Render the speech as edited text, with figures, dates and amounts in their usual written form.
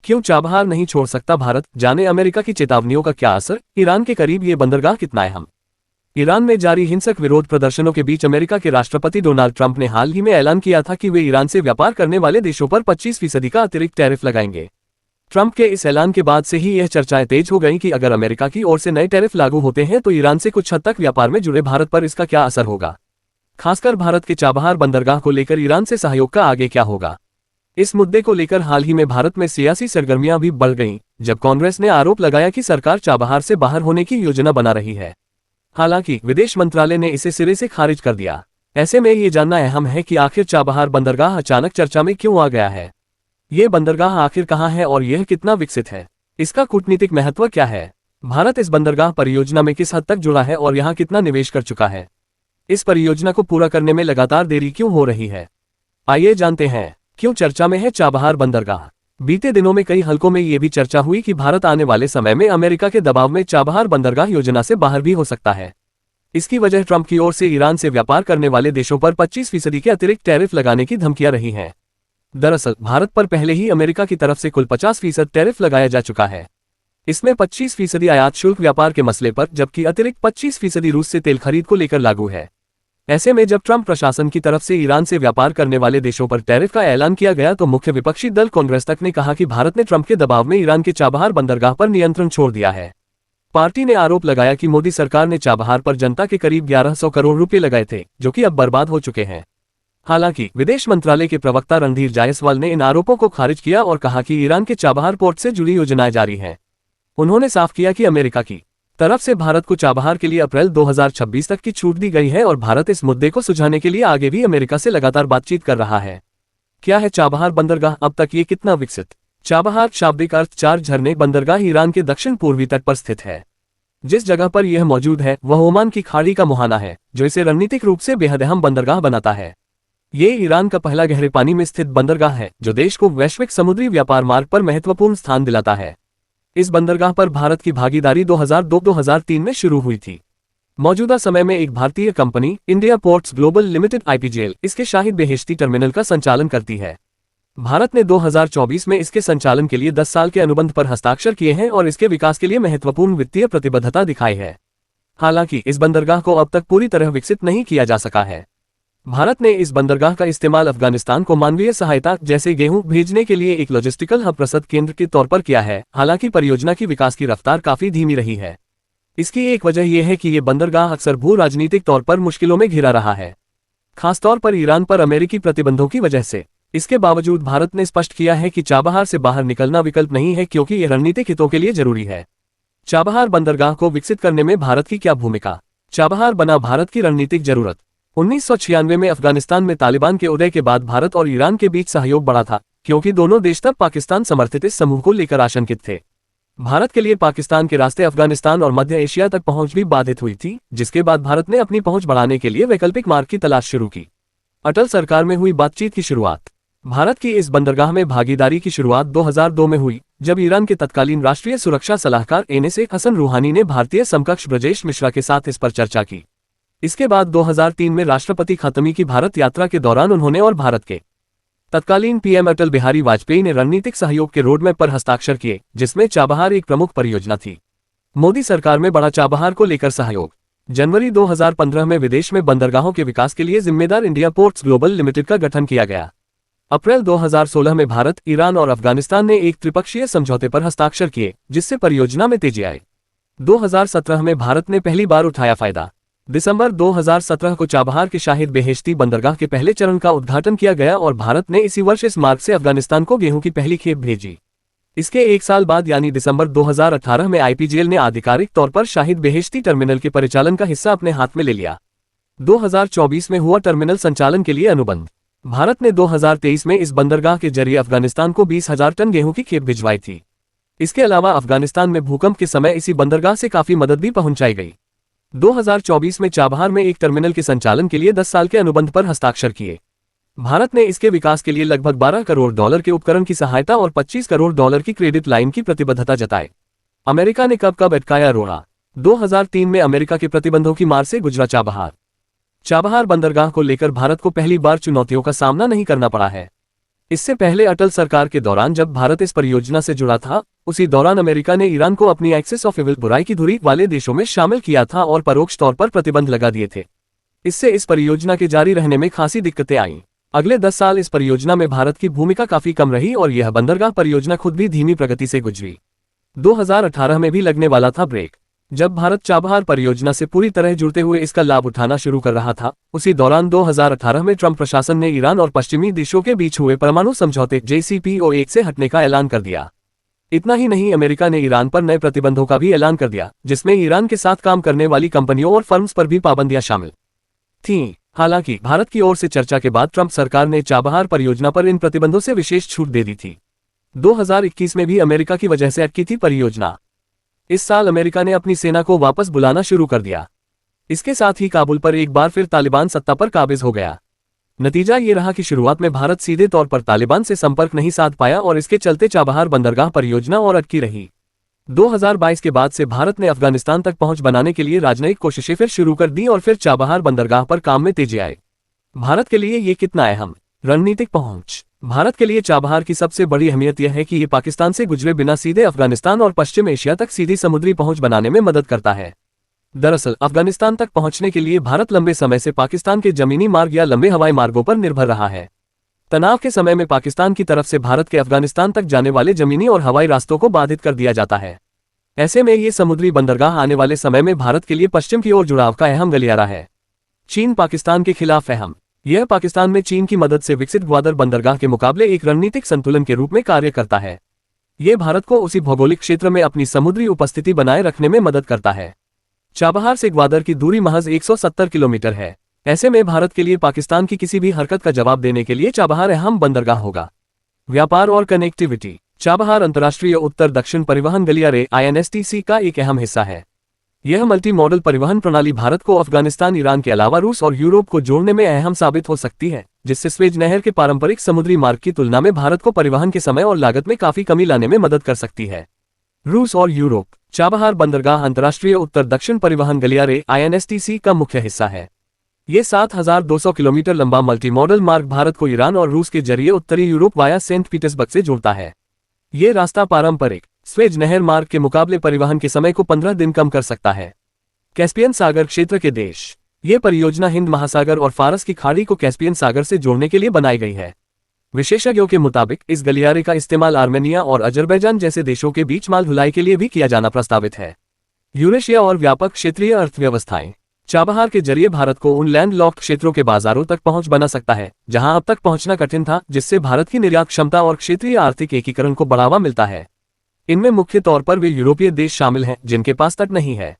क्यों चाबहार नहीं छोड़ सकता भारत, जाने अमेरिका की चेतावनियों का क्या असर, ईरान के करीब ये बंदरगाह कितना अहम। ईरान में जारी हिंसक विरोध प्रदर्शनों के बीच अमेरिका के राष्ट्रपति डोनाल्ड ट्रंप ने हाल ही में ऐलान किया था कि वे ईरान से व्यापार करने वाले देशों पर 25% का अतिरिक्त टैरिफ लगाएंगे। ट्रंप के इस ऐलान के बाद से ही यह चर्चाएं तेज हो गईं कि अगर अमेरिका की ओर से नए टैरिफ लागू होते हैं तो ईरान से कुछ हद तक व्यापार में जुड़े भारत पर इसका क्या असर होगा। खासकर भारत के चाबहार बंदरगाह को लेकर ईरान से सहयोग का आगे क्या होगा। इस मुद्दे को लेकर हाल ही में भारत में सियासी सरगर्मियां भी बढ़ गईं, जब कांग्रेस ने आरोप लगाया कि सरकार चाबहार से बाहर होने की योजना बना रही है। हालांकि विदेश मंत्रालय ने इसे सिरे से खारिज कर दिया। ऐसे में ये जानना अहम है कि आखिर चाबहार बंदरगाह अचानक चर्चा में क्यों आ गया है। ये बंदरगाह आखिर कहाँ है और यह कितना विकसित है, इसका कूटनीतिक महत्व क्या है, भारत इस बंदरगाह परियोजना में किस हद तक जुड़ा है और यहाँ कितना निवेश कर चुका है। इस परियोजना को पूरा करने में लगातार देरी क्यों हो रही है, आइए जानते हैं। क्यों चर्चा में है चाबहार बंदरगाह। बीते दिनों में कई हलकों में ये भी चर्चा हुई कि भारत आने वाले समय में अमेरिका के दबाव में चाबहार बंदरगाह योजना से बाहर भी हो सकता है। इसकी वजह ट्रंप की ओर से ईरान से व्यापार करने वाले देशों पर 25% के अतिरिक्त टैरिफ लगाने की धमकियां रही हैं। दरअसल भारत पर पहले ही अमेरिका की तरफ से कुल 50% टैरिफ लगाया जा चुका है। इसमें 25% आयात शुल्क व्यापार के मसले पर, जबकि अतिरिक्त 25% रूस से तेल खरीद को लेकर लागू है। ऐसे में जब ट्रंप प्रशासन की तरफ से ईरान से व्यापार करने वाले देशों पर टैरिफ का ऐलान किया गया तो मुख्य विपक्षी दल कांग्रेस तक ने कहा कि भारत ने ट्रंप के दबाव में ईरान के चाबहार बंदरगाह पर नियंत्रण छोड़ दिया है। पार्टी ने आरोप लगाया कि मोदी सरकार ने चाबहार पर जनता के करीब 1100 करोड़ रुपए लगाए थे, जो कि अब बर्बाद हो चुके हैं। हालांकि विदेश मंत्रालय के प्रवक्ता रणधीर जायसवाल ने इन आरोपों को खारिज किया और कहा कि ईरान के चाबहार पोर्ट से जुड़ी योजनाएं जारी हैं। उन्होंने साफ किया कि अमेरिका की तरफ से भारत को चाबहार के लिए अप्रैल 2026 तक की छूट दी गई है और भारत इस मुद्दे को सुलझाने के लिए आगे भी अमेरिका से लगातार बातचीत कर रहा है। क्या है चाबहार बंदरगाह, अब तक ये कितना विकसित। चाबहार शाब्दिक अर्थ 4 झरने बंदरगाह ईरान के दक्षिण पूर्वी तट पर स्थित है। जिस जगह पर यह मौजूद है वह ओमान की खाड़ी का मुहाना है, जो इसे रणनीतिक रूप से बेहद अहम बंदरगाह बनाता है। ये ईरान का पहला गहरे पानी में स्थित बंदरगाह है, जो देश को वैश्विक समुद्री व्यापार मार्ग पर महत्वपूर्ण स्थान दिलाता है। इस बंदरगाह पर भारत की भागीदारी 2002-2003 में शुरू हुई थी। मौजूदा समय में एक भारतीय company India ports global limited IPGL इसके शाहिद बेहेश्ती टर्मिनल का संचालन करती है। भारत ने 2024 में इसके संचालन के लिए 10 साल के अनुबंध पर हस्ताक्षर किए हैं और इसके विकास के लिए महत्वपूर्ण वित्तीय प्रतिबद्धता दिखाई है। हालांकि इस बंदरगाह को अब तक पूरी तरह विकसित नहीं किया जा सका है। भारत ने इस बंदरगाह का इस्तेमाल अफगानिस्तान को मानवीय सहायता जैसे गेहूं भेजने के लिए एक लॉजिस्टिकल हब रसद केंद्र के तौर पर किया है। हालांकि परियोजना की विकास की रफ्तार काफी धीमी रही है। इसकी एक वजह यह है कि ये बंदरगाह अक्सर भू राजनीतिक तौर पर मुश्किलों में घिरा रहा है, खासतौर पर ईरान पर अमेरिकी प्रतिबंधों की वजह से। इसके बावजूद भारत ने स्पष्ट किया है कि चाबहार से बाहर निकलना विकल्प नहीं है, क्योंकि यह रणनीतिक हितों के लिए जरूरी है। चाबहार बंदरगाह को विकसित करने में भारत की क्या भूमिका। चाबहार बना भारत की रणनीतिक जरूरत। 1996 में अफगानिस्तान में तालिबान के उदय के बाद भारत और ईरान के बीच सहयोग बढ़ा था, क्योंकि दोनों देश तब पाकिस्तान समर्थित इस समूह को लेकर आशंकित थे। भारत के लिए पाकिस्तान के रास्ते अफगानिस्तान और मध्य एशिया तक पहुंच भी बाधित हुई थी, जिसके बाद भारत ने अपनी पहुंच बढ़ाने के लिए वैकल्पिक मार्ग की तलाश शुरू की। अटल सरकार में हुई बातचीत की शुरुआत। भारत की इस बंदरगाह में भागीदारी की शुरुआत 2002 में हुई, जब ईरान के तत्कालीन राष्ट्रीय सुरक्षा सलाहकार NSA हसन रूहानी ने भारतीय समकक्ष ब्रजेश मिश्रा के साथ इस पर चर्चा की। इसके बाद 2003 में राष्ट्रपति खतमी की भारत यात्रा के दौरान उन्होंने और भारत के तत्कालीन PM अटल बिहारी वाजपेयी ने रणनीतिक सहयोग के रोडमैप पर हस्ताक्षर किए, जिसमें चाबहार एक प्रमुख परियोजना थी। मोदी सरकार में बढ़ा चाबहार को लेकर सहयोग। जनवरी 2015 में विदेश में बंदरगाहों के विकास के लिए जिम्मेदार इंडिया पोर्ट्स ग्लोबल लिमिटेड का गठन किया गया। अप्रैल 2016 में भारत, ईरान और अफगानिस्तान ने एक त्रिपक्षीय समझौते पर हस्ताक्षर किए, जिससे परियोजना में तेजी आई। 2017 में भारत ने पहली बार उठाया फायदा। दिसंबर 2017 को चाबहार के शाहिद बेहेश्ती बंदरगाह के पहले चरण का उद्घाटन किया गया और भारत ने इसी वर्ष इस मार्ग से अफगानिस्तान को गेहूं की पहली खेप भेजी। इसके एक साल बाद यानी दिसंबर 2018 में IPGL ने आधिकारिक तौर पर शाहिद बेहेश्ती टर्मिनल के परिचालन का हिस्सा अपने हाथ में ले लिया। 2024 में हुआ टर्मिनल संचालन के लिए अनुबंध। भारत ने 2023 में इस बंदरगाह के जरिए अफगानिस्तान को 20,000 टन गेहूं की खेप भिजवाई थी। इसके अलावा अफगानिस्तान में भूकंप के समय इसी बंदरगाह से काफी मदद भी पहुंचाई गई। 2024 में चाबहार में एक टर्मिनल के संचालन के लिए 10 साल के अनुबंध पर हस्ताक्षर किए। भारत ने इसके विकास के लिए लगभग $12 करोड़ के उपकरण की सहायता और $25 करोड़ की क्रेडिट लाइन की प्रतिबद्धता जताई। अमेरिका ने कब अटकाया रोड़ा। 2003 में अमेरिका के प्रतिबंधों की मार से गुजरा चाबहार बंदरगाह को लेकर भारत को पहली बार चुनौतियों का सामना नहीं करना पड़ा है। इससे पहले अटल सरकार के दौरान जब भारत इस परियोजना से जुड़ा था, उसी दौरान अमेरिका ने ईरान को अपनी एक्सिस ऑफ इविल बुराई की धुरी वाले देशों में शामिल किया था और परोक्ष तौर पर प्रतिबंध लगा दिए थे। इससे इस परियोजना के जारी रहने में खासी दिक्कतें आईं। अगले 10 साल इस परियोजना में भारत की भूमिका काफी कम रही और यह बंदरगाह परियोजना खुद भी धीमी प्रगति से गुजरी। 2018 में भी लगने वाला था ब्रेक। जब भारत चाबहार परियोजना से पूरी तरह जुड़ते हुए इसका लाभ उठाना शुरू कर रहा था, उसी दौरान 2018 में ट्रंप प्रशासन ने ईरान और पश्चिमी देशों के बीच हुए परमाणु समझौते JCPOA से हटने का ऐलान कर दिया। इतना ही नहीं, अमेरिका ने ईरान पर नए प्रतिबंधों का भी ऐलान कर दिया, जिसमें ईरान के साथ काम करने वाली कंपनियों और फर्म्स पर भी पाबंदियां शामिल थीं। हालांकि भारत की ओर से चर्चा के बाद ट्रंप सरकार ने चाबहार परियोजना पर इन प्रतिबंधों से विशेष छूट दे दी थी। 2021 में भी अमेरिका की वजह से अटकी थी परियोजना। इस साल अमेरिका ने अपनी सेना को वापस बुलाना शुरू कर दिया। इसके साथ ही काबुल पर एक बार फिर तालिबान सत्ता पर काबिज हो गया। नतीजा ये रहा कि शुरुआत में भारत सीधे तौर पर तालिबान से संपर्क नहीं साध पाया और इसके चलते चाबहार बंदरगाह परियोजना और अटकी रही। 2022 के बाद से भारत ने अफगानिस्तान तक पहुंच बनाने के लिए राजनयिक कोशिशें फिर शुरू कर दी और फिर चाबहार बंदरगाह पर काम में तेजी आई। भारत के लिए ये कितना अहम रणनीतिक पहुंच। भारत के लिए चाबहार की सबसे बड़ी अहमियत यह है कि ये पाकिस्तान से गुजरे बिना सीधे अफगानिस्तान और पश्चिम एशिया तक सीधी समुद्री पहुंच बनाने में मदद करता है। दरअसल अफगानिस्तान तक पहुंचने के लिए भारत लंबे समय से पाकिस्तान के जमीनी मार्ग या लंबे हवाई मार्गों पर निर्भर रहा है। तनाव के समय में पाकिस्तान की तरफ से भारत के अफगानिस्तान तक जाने वाले जमीनी और हवाई रास्तों को बाधित कर दिया जाता है। ऐसे में ये समुद्री बंदरगाह आने वाले समय में भारत के लिए पश्चिम की ओर जुड़ाव का अहम गलियारा है। चीन पाकिस्तान के खिलाफ अहम। यह पाकिस्तान में चीन की मदद से विकसित ग्वादर बंदरगाह के मुकाबले एक रणनीतिक संतुलन के रूप में कार्य करता है। ये भारत को उसी भौगोलिक क्षेत्र में अपनी समुद्री उपस्थिति बनाए रखने में मदद करता है। चाबहार से ग्वादर की दूरी महज 170 किलोमीटर है। ऐसे में भारत के लिए पाकिस्तान की किसी भी हरकत का जवाब देने के लिए चाबहार अहम बंदरगाह होगा। व्यापार और कनेक्टिविटी। चाबहार अंतर्राष्ट्रीय उत्तर दक्षिण परिवहन गलियारे INSTC का एक अहम हिस्सा है। यह मल्टी मॉडल परिवहन प्रणाली भारत को अफगानिस्तान, ईरान के अलावा रूस और यूरोप को जोड़ने में अहम साबित हो सकती है, जिससे स्वेज नहर के पारंपरिक समुद्री मार्ग की तुलना में भारत को परिवहन के समय और लागत में काफी कमी लाने में मदद कर सकती है। रूस और यूरोप। चाबहार बंदरगाह अंतर्राष्ट्रीय उत्तर दक्षिण परिवहन गलियारे INSTC का मुख्य हिस्सा है। ये 7200 किलोमीटर लंबा मल्टी मॉडल मार्ग भारत को ईरान और रूस के जरिए उत्तरी यूरोप वाया सेंट पीटर्सबर्ग से जोड़ता है। ये रास्ता पारंपरिक स्वेज नहर मार्ग के मुकाबले परिवहन के समय को 15 दिन कम कर सकता है। कैस्पियन सागर क्षेत्र के देश। ये परियोजना हिंद महासागर और फारस की खाड़ी को कैस्पियन सागर से जोड़ने के लिए बनाई गई है। विशेषज्ञों के मुताबिक इस गलियारे का इस्तेमाल आर्मेनिया और अजरबैजान जैसे देशों के बीच माल ढुलाई के लिए भी किया जाना प्रस्तावित है। यूरेशिया और व्यापक क्षेत्रीय अर्थव्यवस्थाएं। चाबहार के जरिए भारत को उन लैंड लॉक्ड क्षेत्रों के बाजारों तक पहुंच बना सकता है जहां अब तक पहुंचना कठिन था, जिससे भारत की निर्यात क्षमता और क्षेत्रीय आर्थिक एकीकरण को बढ़ावा मिलता है। इनमें मुख्य तौर पर वे यूरोपीय देश शामिल हैं जिनके पास तट नहीं है।